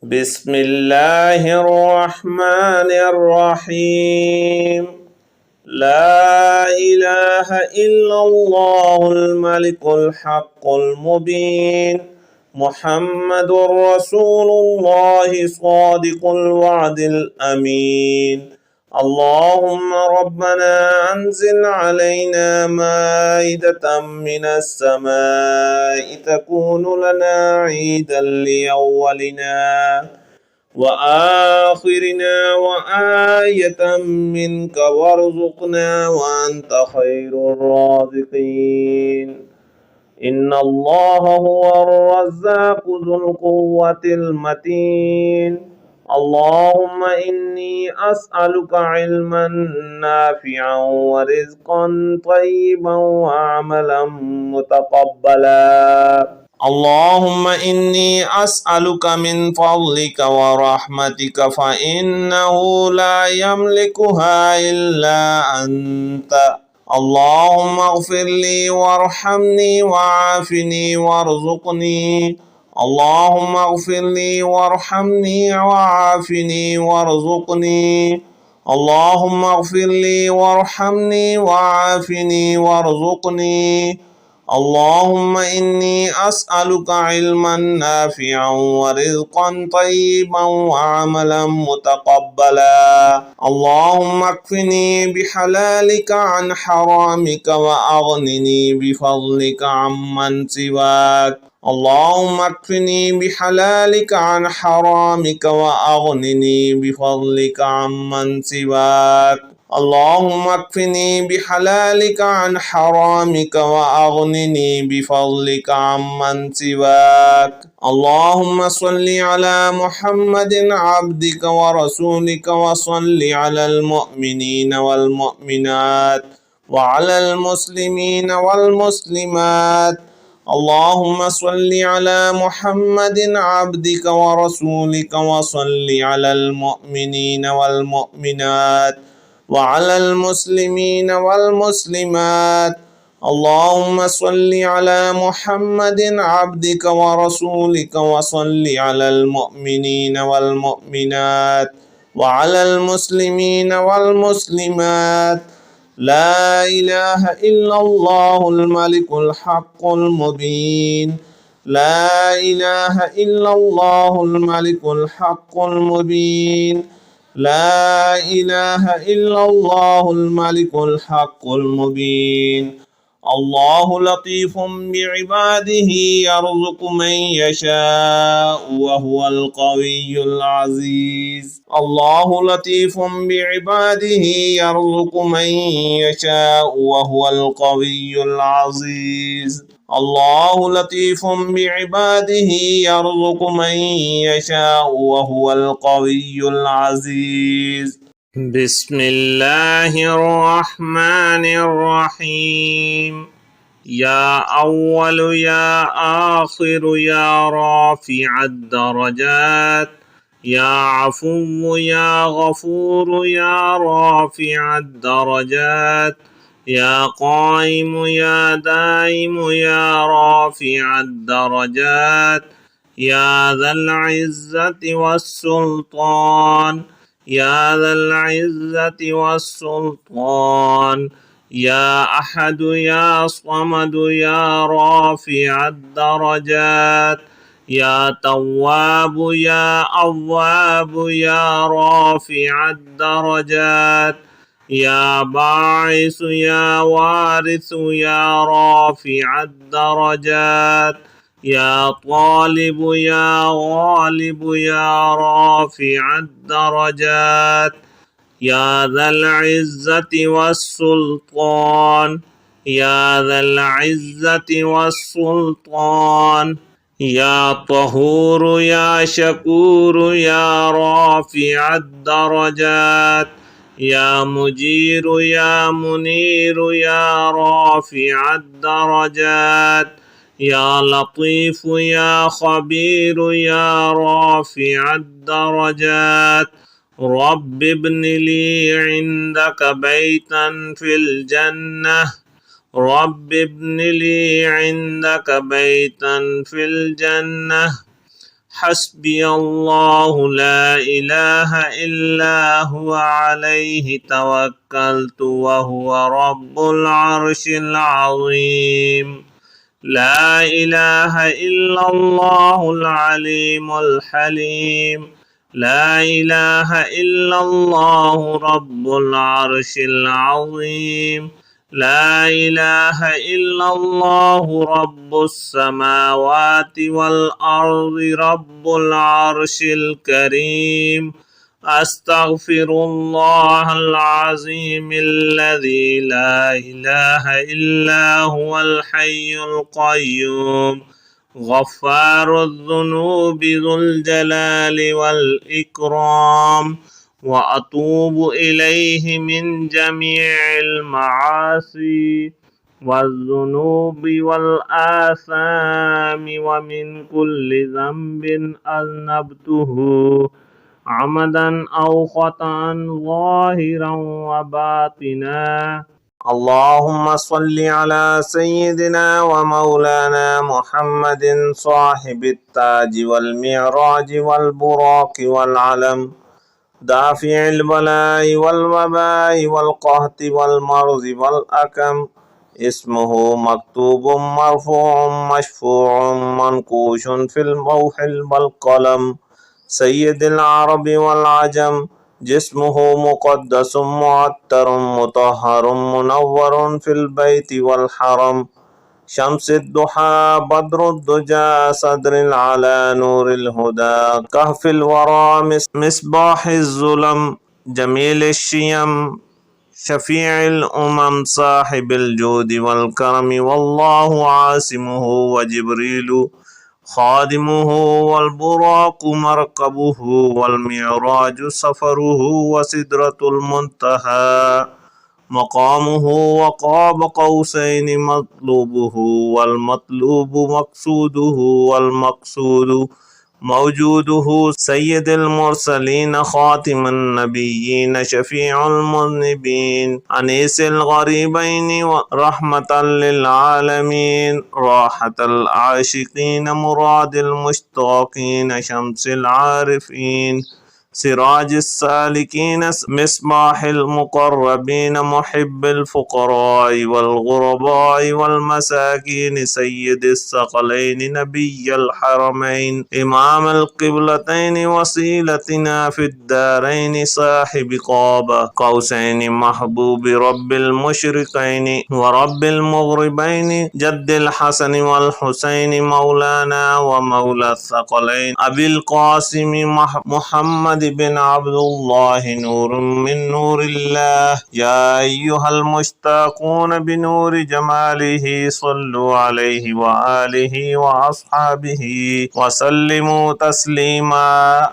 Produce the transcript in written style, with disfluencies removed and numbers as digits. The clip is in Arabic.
بسم الله الرحمن الرحيم. لا إله إلا الله الملك الحق المبين، محمد رسول الله صادق الوعد الأمين. اللهم ربنا أنزل علينا مائدة من السماء تكون لنا عيدا لأولنا وآخرنا وآية منك وارزقنا وأنت خير الرازقين. إن الله هو الرزاق ذو القوة المتين. اللهم إني أسألك علما نافعا ورزقا طيبا وعملا متقبلا. اللهم إني أسألك من فضلك ورحمتك فإنه لا يملكها إلا أنت. اللهم اغفر لي وارحمني وعافني وارزقني. اللهم اغفر لي وارحمني وعافني وارزقني. اللهم اغفر لي وارحمني وعافني وارزقني. اللهم إني أسألك علما نافعا ورزقا طيبا وعملا متقبلا. اللهم اكفني بحلالك عن حرامك وأغنني بفضلك عمن سواك. اللهم اكفني بحلالك عن حرامك وأغنني بفضلك عمن سواك. اللهم اكفني بحلالك عن حرامك وأغنني بفضلك عمن سواك. اللهم صل على محمد عبدك ورسولك وصل على المؤمنين والمؤمنات وعلى المسلمين والمسلمات. اللهم صل على محمد عبدك ورسولك وصل على المؤمنين والمؤمنات وعلى المسلمين والمسلمات. اللهم صل على محمد عبدك ورسولك وصل على المؤمنين والمؤمنات وعلى المسلمين والمسلمات. لا إله إلا الله الملك الحق المبين. لا إله إلا الله الملك الحق المبين. لا إله إلا الله الملك الحق المبين. الله لطيف بعباده يرزق من يشاء وهو القوي العزيز. الله لطيف بعباده يرزق من يشاء وهو القوي العزيز. الله لطيف بعباده يرزق من يشاء وهو القوي العزيز. بسم الله الرحمن الرحيم. يا أول يا آخر يا رافع الدرجات يا عفو يا غفور يا رافع الدرجات يا قائم يا دائم يا رافع الدرجات يا ذا العزة والسلطان يا ذا العزة والسلطان يا أحد يا صمد يا رافع الدرجات يا تواب يا أواب يا رافع الدرجات يا باعث يا وارث يا رافع الدرجات يا طالب يا غالب يا رافع الدرجات يا ذا العزة والسلطان يا ذا العزة والسلطان يا طهور يا شكور يا رافع الدرجات يا مجير يا منير يا رافع الدرجات يا لطيف يا خبير يا رافع الدرجات رب ابن لي عندك بيتا في الجنة رب ابن لي عندك بيتا في الجنة حسبي الله لا إله إلا هو عليه توكلت وهو رب العرش العظيم. لا إله إلا الله العليم الحليم. لا إله إلا الله رب العرش العظيم. لا إله إلا الله رب السماوات والأرض رب العرش الكريم. أستغفر الله العظيم الذي لا إله إلا هو الحي القيوم غفار الذنوب ذو الجلال والإكرام، وأتوب إليه من جميع المعاصي والذنوب والآثام ومن كل ذنب أذنبته عمدا أو خطأ ظاهرا وباطنا. اللهم صل على سيدنا ومولانا محمد صاحب التاج والمعراج والبراق والعلم دافع البلاء والوباء والقهط والمرض والأكم. اسمه مكتوب مرفوع مشفوع منقوش في اللوح والقلم. سيد العرب والعجم. جسمه مقدس معطر مطهر منور في البيت والحرم. شمس الضحى بدر الدجى صدر العلا نور الهدى كهف الورى مصباح الظلم جميل الشيم شفيع الأمم صاحب الجود والكرم. والله عاصمه وجبريل خادمه والبراق مركبه والمعراج سفره وسدرة المنتهى مقامه وقاب قوسين مطلوبه والمطلوب مقصوده والمقصود موجوده. سيد المرسلين خاتم النبيين شفيع المذنبين أنيس الغريبين رحمة للعالمين راحة العاشقين مراد المشتاقين شمس العارفين سراج السالكين مصباح المقربين محب الفقراء والغرباء والمساكين سيد الثقلين نبي الحرمين إمام القبلتين وسيلتنا في الدارين صاحب قاب قوسين محبوب رب المشرقين ورب المغربين جد الحسن والحسين مولانا ومولى الثقلين أبي القاسم محمد بن عبد الله نور من نور الله. يا أيها المشتاقون بنور جماله صلوا عليه وآله وأصحابه وسلموا تسليما.